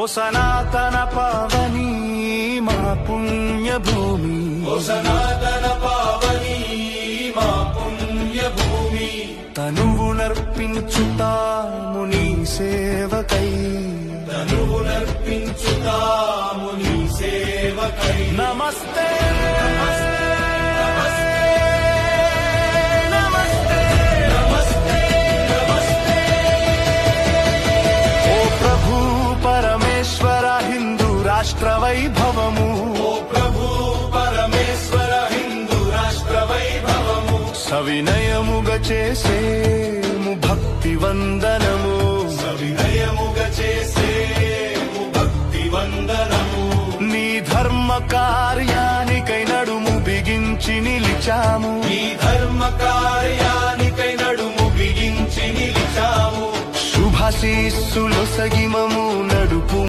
ఓ సనాతన పావని మా పుణ్యభూమి, ఓ సనాతన పావని మా పుణ్యభూమి. తనువునర్పించుతాము నీ సేవకై, తనువునర్పించుతాము నీ సేవకై. నమస్తే రాష్ట్ర వైభవము, ఓ ప్రభు పరమేశ్వర హిందూ రాష్ట్ర వైభవము. సవినయముగా చేసేము భక్తి వందనము, సవినయముగా చేసేము భక్తి వందనము. నీ ధర్మ కార్యానికై నడుము బిగించి నిలిచాము, నీ ధర్మ కార్యానికై నడుము బిగించి నిలిచాము. శుభాశీస్సులు సగిమము నడుపు